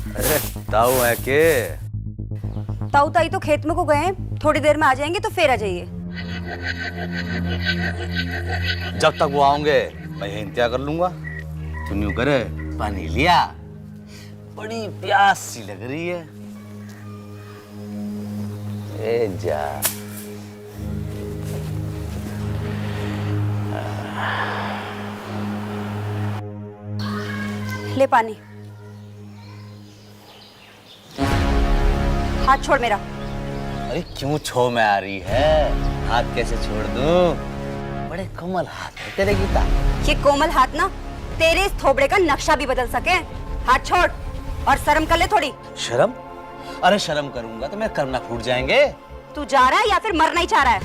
अरे ताऊ है के? ताऊ ताई तो खेत में को गए हैं, थोड़ी देर में आ जाएंगे तो फिर आ जाइए। जब तक वो आओगे मैं इंतजार कर लूंगा। तू यूं करे, पानी लिया, बड़ी प्यास सी लग रही है। ए जा ले पानी। हाथ छोड़ मेरा। अरे क्यों छो में आ रही है? हाथ कैसे छोड़ दूं? बड़े कोमल हाथ है तेरे गीता। ये कोमल हाथ ना तेरे इस थोबड़े का नक्शा भी बदल सके। हाथ छोड़ और शर्म कर ले थोड़ी। शर्म? अरे शर्म करूंगा तो मेरे कर्म फूट जाएंगे। तू जा रहा है या फिर मरना ही चाह रहा है?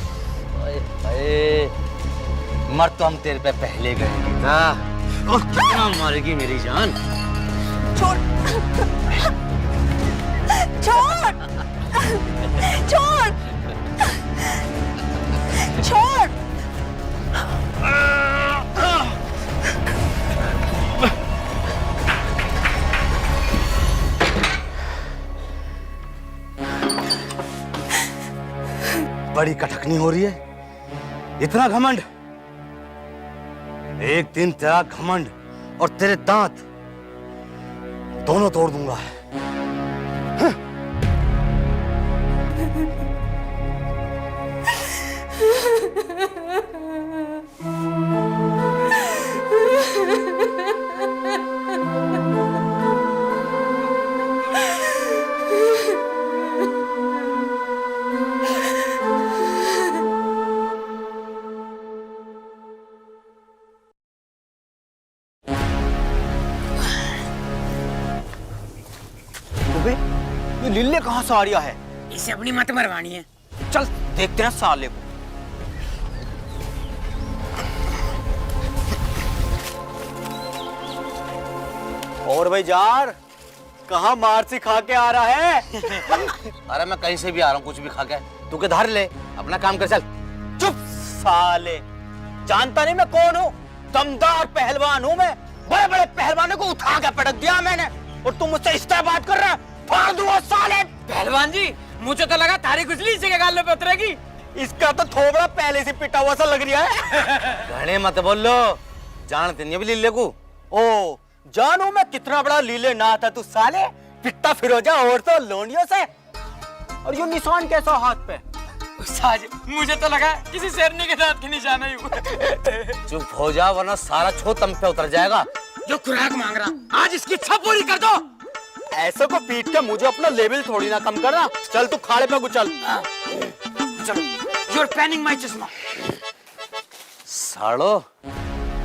ओए, ओए, मर तो हम तेरे पे पहले गए गीता। और कितना मारेगी मेरी जान? छोड़ छोड़ छोड़ छोड़। बड़ी कटकनी हो रही है। इतना घमंड? एक दिन तेरा घमंड और तेरे दांत दोनों तोड़ दूंगा। ये लिल्ले कहाँ से आ रहा है? इसे अपनी मत मरवानी है। चल देखते हैं साले को। और भाई जार कहाँ मार सी खा के आ रहा है? अरे मैं कहीं से भी आ रहा हूँ, कुछ भी खा के। तू के धार ले, अपना काम कर। चल चुप साले, जानता नहीं मैं कौन हूँ? दमदार पहलवान हूँ मैं। बड़े बड़े पहलवानों को उठा के पटक दिया मैंने, और तुम मुझसे इस तरह बात कर रहे हो? फाड़ दूंगा साले। पहलवान जी, मुझे तो लगा थारी खुजली इसी के गाल में उतरेगी। इसका तो थोबड़ा पहले से पिटा हुआ सा लग रहा है। घने मत बोलो, जानते नहीं अभी लीले को। ओ जानू मैं कितना बड़ा लीले ना था तू साले। पिटता फिरोजा और तो लोनियों से। और ये निशान कैसा हाथ पे? साज, मुझे तो लगा किसी शेरनी के दांत के निशान ही। चुप हो जा वरना सारा छो तम पे उतर जाएगा। जो खुराक मांग रहा, आज इसकी इच्छा पूरी कर दो। ऐसे को पीट के मुझे अपना लेवल थोड़ी ना कम करना। चल तू खाड़े पे चल। चलो, you're panning my चश्मा। सालो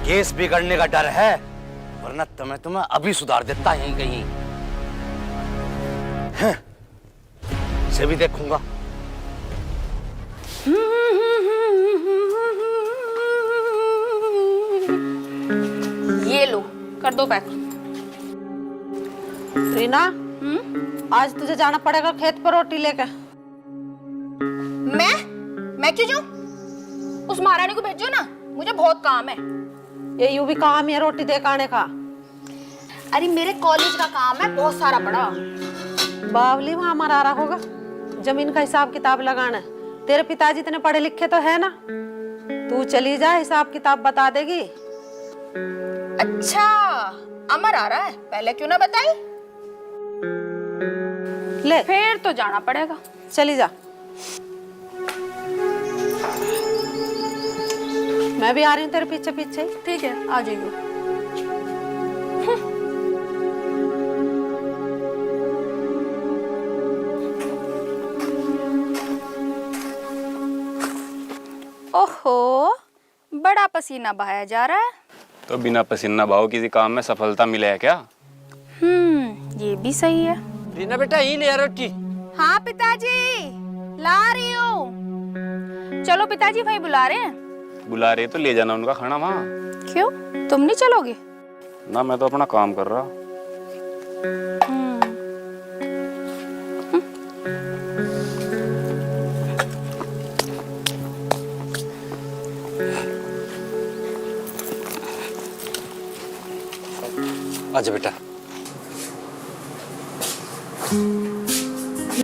केस बिगड़ने का डर है, वरना तुम्हें अभी सुधार देता यहीं कहीं। से भी देखूंगा। ये लो, कर दो पैक। रीना, आज तुझे जाना पड़ेगा खेत पर रोटी लेकर। मैं क्यों जाऊं? उस महारानी को भेजो ना, मुझे बहुत काम है। ये यूं भी काम है रोटी दे आने का। अरे मेरे कॉलेज का काम है बहुत सारा पड़ा। बावली वहां मरा रहा होगा, जमीन का हिसाब किताब लगाना। तेरे पिताजी इतने पढ़े लिखे तो है ना, तू चली जा, हिसाब किताब बता देगी। अच्छा, अमर आ रहा है, पहले क्यों ना बताई? ले फिर तो जाना पड़ेगा। चली जा। मैं भी आ रही हूँ तेरे पीछे पीछे। ठीक है, आ जाइए। ओहो, बड़ा पसीना बहाया जा रहा है। तो बिना पसीना बहाओ किसी काम में सफलता मिले है क्या? ये भी सही है। रीना बेटा, ही ले रोटी। हाँ पिताजी, ला रही हूँ। चलो पिताजी, भाई बुला रहे हैं। बुला रहे तो ले जाना उनका खाना वहाँ। क्यों, तुम नहीं चलोगे? ना, मैं तो अपना काम कर रहा। अच्छा बेटा।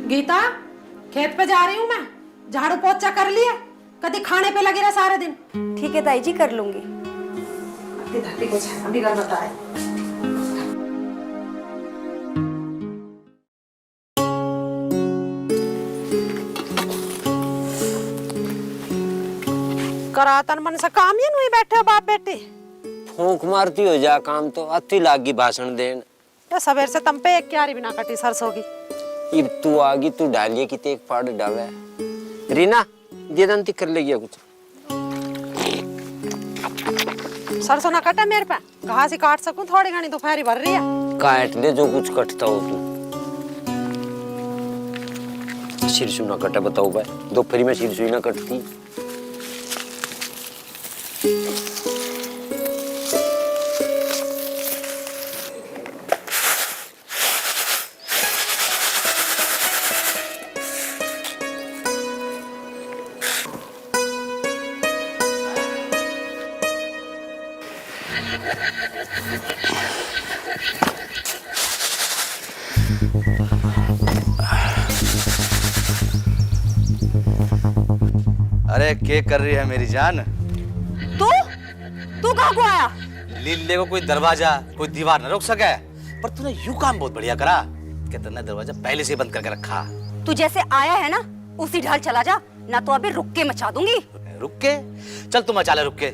गीता, खेत पे जा रही हूँ मैं, झाड़ू पोछा कर लिया, कभी खाने पे लगी रहा सारे दिन। ठीक है ताई जी, कर लूंगी। कुछ अभी कर बताए। करातन मन से काम ही नहीं बैठे बाप बेटे। फूंक मारती हो जा काम तो अति लागी भाषण देन। तो सवेर से तम पे एक क्यारी बिना कटी सरसों की। इब तू आगी तू डालिए कि एक पाड़ डावे। रीना दे दंती कर लेगी कुछ। सरसों ना कटे मेरे पे, घास ही काट सकूं थोड़ी घनी दोपहरी भर रही है। काट ले जो कुछ कटता हो तू। सिरसू ना कटे बताओ भाई, दोपहरी में सिरसू ही ना कटती। अरे क्या कर रही है मेरी जान? तू कहाँ को आया? लीले को कोई दरवाजा कोई दीवार न रोक सके, पर तूने यूं काम बहुत बढ़िया करा कि तूने दरवाजा पहले से बंद करके रखा। तू जैसे आया है ना उसी ढाल चला जा, ना तो अभी रुक के मचा दूंगी। रुक के? चल तू मचा ले रुक के,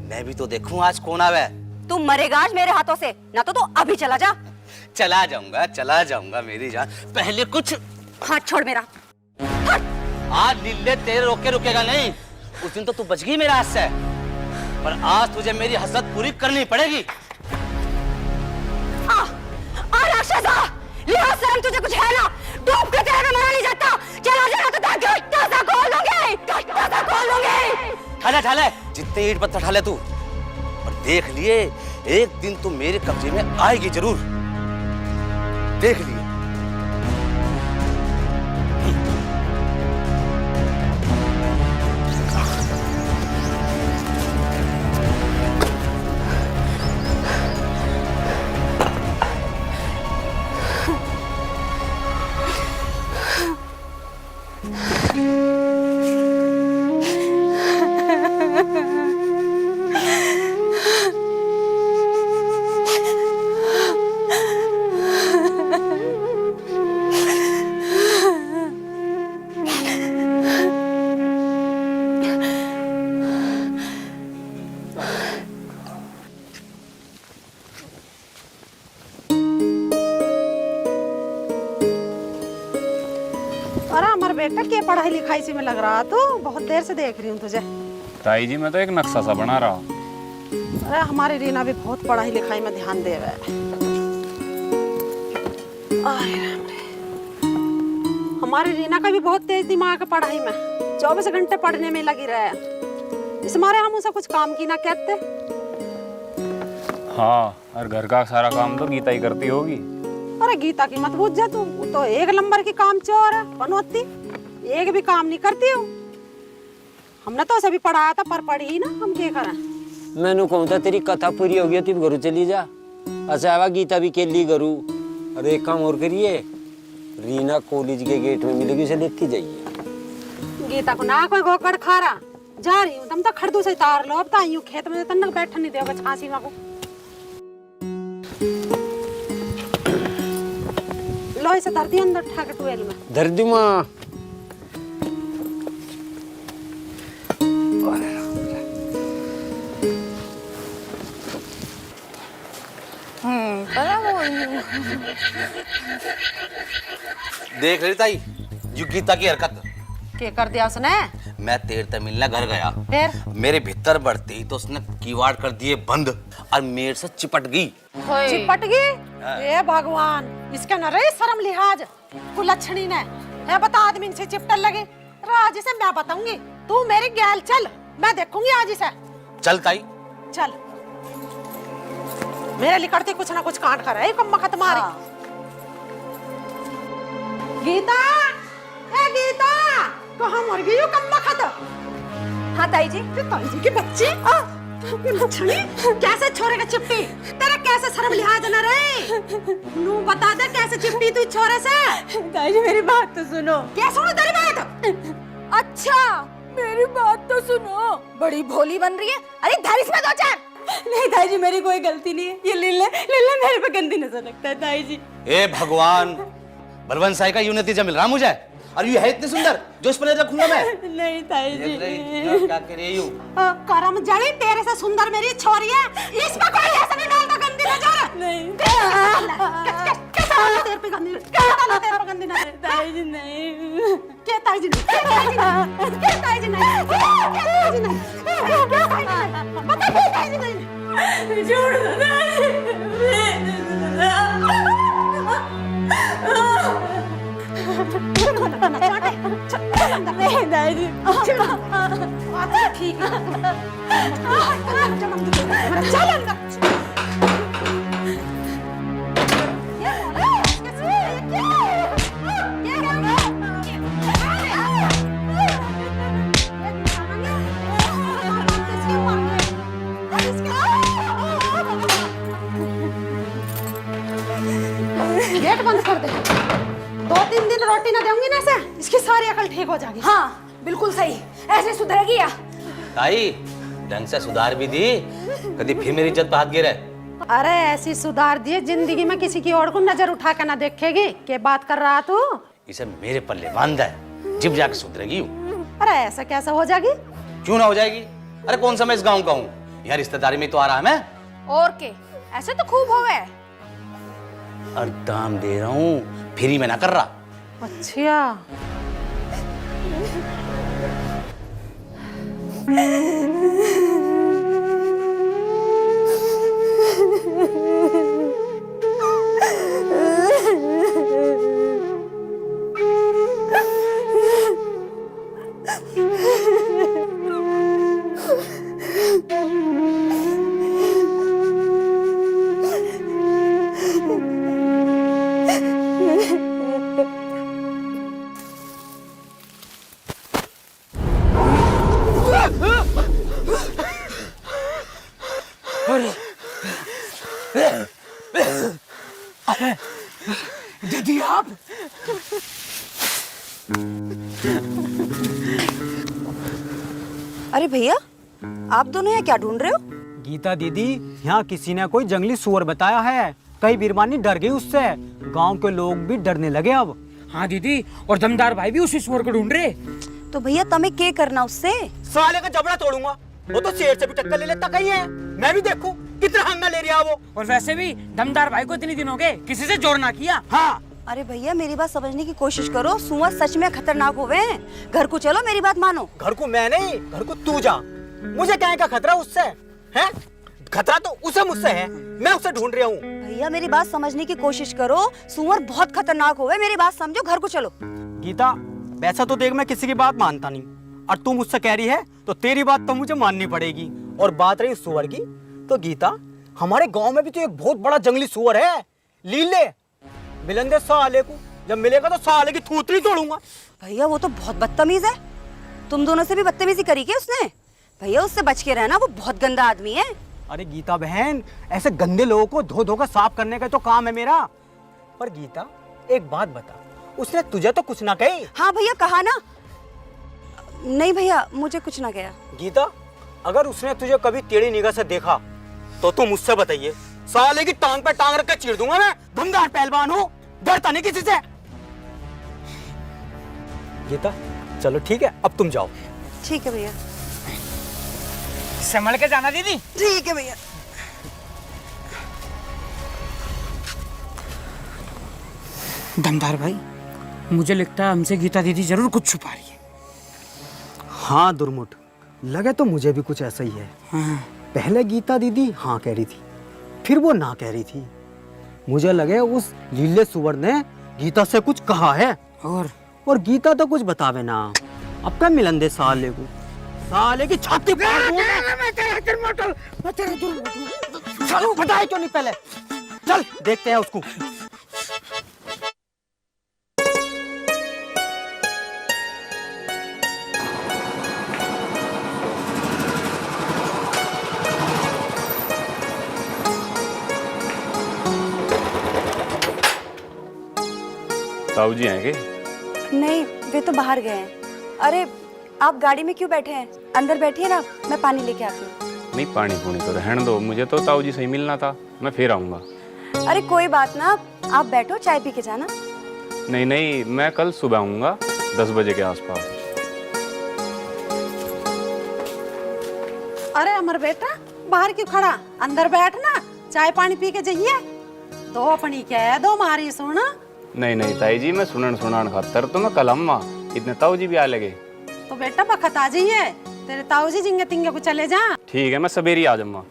मैं भी तो देखूं आज कौन आवे। तू मरेगा आज मेरे हाथों से, ना तो तू अभी चला जा। चला जाऊंगा मेरी जान, पहले कुछ। हाथ छोड़ मेरा। आज लीले तेरे रोके रुकेगा नहीं। उस दिन तो तू बच गई मेरे हाथ से, पर आज तुझे मेरी हसरत पूरी करनी पड़ेगी। राक्षसा, लिहाज शर्म तुझे कुछ है ना? डूब के तेरे में मरा नहीं जाता। चला जा तो तेरा गट्टा सा खोल लूंगी। ठाले जितने ईंट पत्थर ठाले तू, पर देख लिए एक दिन तू मेरे कब्जे में आएगी जरूर, देख लिए। बेटा क्या पढ़ाई लिखाई से में लग रहा, तो बहुत देर से देख रही हूँ तुझे। ताई जी मैं तो एक नक्शा सा बना रहा। अरे हमारी रीना भी बहुत पढ़ाई लिखाई में ध्यान दे रहा है। हमारी रीना का भी बहुत तेज दिमाग है पढ़ाई में, 24 घंटे पढ़ने में लगी रहा है। इस मारे हम उसे कुछ काम की ना कहते। हाँ, और घर का सारा काम तो गीता ही करती होगी। अरे गीता की मत पूछ जा तू, तो एक नंबर की काम चोर है, पनौती, एक भी काम नहीं करती हूँ। हमने तो सभी पढ़ाया था पर पढ़ी ही ना, हम क्या करें। मैंने कहूँ था तेरी कथा पूरी हो गई तू घरू चली जा। अच्छा आवा गीता भी के लिए घरू। और एक काम और करिए, रीना कॉलेज के गेट में मिलेगी, उसे लेती जाइए। गीता को ना कोई गोकड़ खा रहा, जा रही हूँ, तुम तो खड़दू से तार लो। अब तो आई हूँ खेत में, तन बैठन नहीं देगा छांसी में को। लो इसे धर दी अंदर ठाक टुएल में। धर दी माँ। देख रही ताई यू गीता की हरकत। क्या कर दिया उसने? मैं तेरे से मिलने घर गया, फिर मेरे भीतर बढ़ते ही तो उसने किवाड़ कर दिए बंद और मेरे से चिपट गई। चिपट गई? ए भगवान, इसका न रही शर्म लिहाज कुलच्छनी ने है। बता आदमी से चिपटन लगे। आज इसे मैं बताऊंगी, तू मेरी गैल चल, मैं देखूंगी आज इसे। चल ताई चल, मेरे लिकड़ते कुछ ना कुछ काट कर है कम्मा खत मारी। गीता, ए गीता, कहाँ मर गई हो कम्मा खत? हाँ ताई जी। ताई जी की बच्ची, छुई कैसे छोड़ेगा चिपटी? तेरा कैसे शर्म लिहाज न रहे? नू बता दे कैसे चिपटी तू छोरे से? ताई जी मेरी बात तो सुनो। क्या सुनो तेरी बात? अच्छा मेरी बात तो सुनो। बड़ी भोली बन रही है। अरे धर इसमें दो चार। नहीं ताई जी मेरी कोई गलती नहीं है। ये लिल्ले मेरे पे गंदी नजर रखता है ताई जी। ए भगवान, बलवंत साई का यूं नतीजा मिल रहा मुझे। और ये है इतनी सुंदर जो इस पर नजर रखूंगा मैं? नहीं ताई जी। क्या कर रही हूँ? करम जड़ी तेरे से सुंदर मेरी छोरी है। इस पर कोई ऐसा नहीं डालता गंदी नजर। नहीं कैसा तेरे पे गंदी? कैसा तेरे पे गंदी नजर? ताई जी नहीं। क्या ताई जी नहीं? क्या ताई जी नहीं? क्या ताई जी नहीं? क्या ताई जी नहीं? क्या ताई जी नहीं? बता क्या ताई जी नहीं? छोड़ दो नहीं ताई जी। ठीक है चल अंदर। गेट बंद कर दे। 2-3 दिन रोटी ना दूंगी ना से इसकी सारी अकल ठीक हो जाएगी। हाँ बिल्कुल सही। ऐसे सुधरेगी या? ताई ढंग से सुधार भी दी, कभी फिर मेरी इज्जत पे हाथ गिरे। अरे ऐसी सुधार दिए जिंदगी में किसी की और को नजर उठा के ना देखेगी। क्या बात कर रहा तू? इसे मेरे पल्ले बांध है, जिब जाके सुधरेगी। अरे ऐसा कैसा हो जाएगी? क्यों ना हो जाएगी? अरे कौन सा मैं इस गांव का हूँ? यार रिश्तेदारी में तो आ रहा है मैं। और के ऐसे तो खूब होवे। और दाम दे रहा हूँ, फ्री में ना कर रहा। अच्छा दीदी आप? अरे भैया आप दोनों यहाँ क्या ढूंढ रहे हो? गीता दीदी, यहाँ किसी ने कोई जंगली सुअर बताया है। कई बीरबानी डर गई उससे। गांव के लोग भी डरने लगे अब। हाँ दीदी, और दमदार भाई भी उसी सुअर को ढूंढ रहे। तो भैया तमें क्या करना उससे? साले का जबड़ा तोड़ूंगा। वो तो शेर से भी टक्कर ले लेता कहीं है। मैं भी देखूं कितना हंगा ले रहा वो। और वैसे भी दमदार भाई को इतने दिन हो गए किसी से जोड़ ना किया। हाँ अरे भैया मेरी बात समझने की कोशिश करो। सुअर सच में खतरनाक होवे हैं। घर को चलो, मेरी बात मानो। घर को मैं नहीं, घर को तू जा। मुझे क्या का खतरा उससे है? खतरा तो उसे मुझसे है। मैं उसे ढूंढ रहा हूँ। भैया मेरी बात समझने की कोशिश करो। सुअर बहुत खतरनाक होवे, मेरी बात समझो, घर को चलो। गीता वैसा तो देख मैं किसी की बात मानता नहीं, और तू मुझसे कह रही है तो तेरी बात तो मुझे माननी पड़ेगी। और बात रही सुअर की, तो गीता हमारे गांव में भी तो एक बहुत बड़ा जंगली सुअर है, लीले। मिलन दे साले को, जब मिलेगा तो साले की थूतरी तोड़ूंगा। भैया वो तो बहुत बदतमीज है। तुम दोनों से भी बदतमीजी करी क्या उसने? भैया उससे बच के रहना, वो बहुत गंदा आदमी है। अरे गीता बहन, ऐसे गंदे लोगों को धो धो कर साफ करने का तो काम है मेरा। पर गीता एक बात बता, उसने तुझे तो कुछ ना कही? हाँ भैया कहा ना। नहीं भैया मुझे कुछ ना कहा। गीता अगर उसने तुझे कभी टेढ़ी निगाह से देखा तो तुम मुझसे बताइए, साले की टांग पे टांग रख के चीर दूंगा मैं। दमदार पहलवान हूँ, डरता नहीं किसी से। गीता चलो ठीक है, अब तुम जाओ। ठीक है भैया। संभल के जाना दीदी। ठीक है भैया। दमदार भाई, मुझे लगता है हमसे गीता दीदी जरूर कुछ छुपा रही है। हाँ दुर्मुट, लगे तो मुझे भी कुछ ऐसा ही है। हाँ। पहले गीता दीदी हाँ कह रही थी, फिर वो ना कह रही थी। मुझे लगे उस लीले सुअर ने गीता से कुछ कहा है, और गीता तो कुछ बतावे ना। अब क्या मिलन दे साले को, साले की छाती फाड़ दूंगा। चलो बताए क्यों नहीं पहले? चल देखते हैं उसको। ताऊ जी हैं के? नहीं, वे तो बाहर गए हैं। अरे आप गाड़ी में क्यों बैठे हैं? अंदर बैठिए ना, मैं पानी लेके आती हूँ। नहीं, पानी पूनी तो रहने दो, मुझे तो ताऊ जी से ही मिलना था, मैं फिर आऊँगा। अरे कोई बात ना, आप बैठो, चाय पी के जाना। नहीं नहीं, मैं कल सुबह आऊँगा 10 बजे के आसपास। अरे अमर बेटा, बाहर क्यों खड़ा, अंदर बैठ ना, चाय पानी पी के जाइए। दो अपनी क्या दो मारी सुन। नहीं नहीं ताई जी, मैं सुनन खातर तो मैं कल अम्मा, इतने ताऊ जी भी आ लगे। तो बेटा बखत आ जाइए, तेरे ताऊ जी जिंगे तिंगे को चले जा। ठीक है, मैं सवेरे आ जाऊँगा।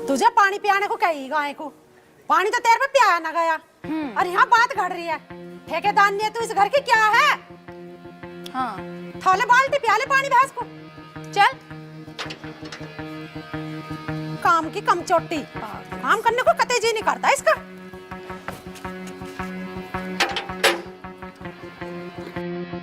तुझे पानी पियाने को कही गाय को, पानी तो तेरे पे पियाया ना गया। और यहाँ बात घड़ रही है, ठेकेदार ने तू इस घर की क्या है? हाँ थाले बाल्टी पिया ले पानी भैंस को। चल। काम की कम चोटी, काम करने को कतई जी नहीं करता इसका।